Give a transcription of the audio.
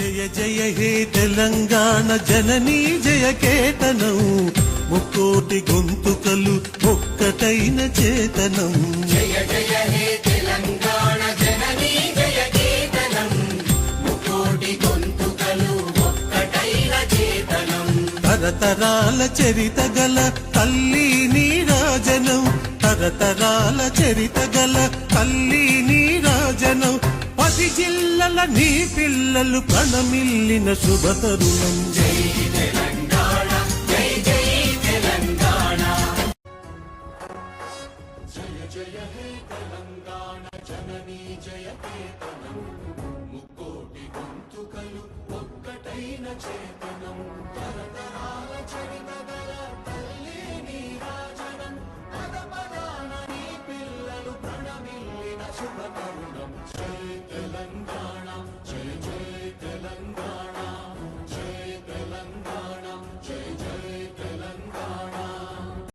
జయ జయ హే తెలంగాణ జననీ జయ కేతనం ముక్కోటి గొంతుకలు ఒక్కటైన చేతనం. జయ జయ హే తెలంగాణ జననీ జయ కేతనం ముక్కోటి గొంతుకలు ఒక్కటైన చేతనం. తరతరాల చరిత గల తల్లి నీరాజనం, తరతరాల చరిత గల తల్లి నీరాజనం. 10 జిల్లల నీ పిల్లలు ప్రణమిల్లిన శుభతరుణం. జై తెలంగాణ జై జై తెలంగాణ. జయ జయ హే తెలంగాణ జననీ జయ కేతనం ముక్కోటి గొంతుకలు ఒక్కటైన చేతనం.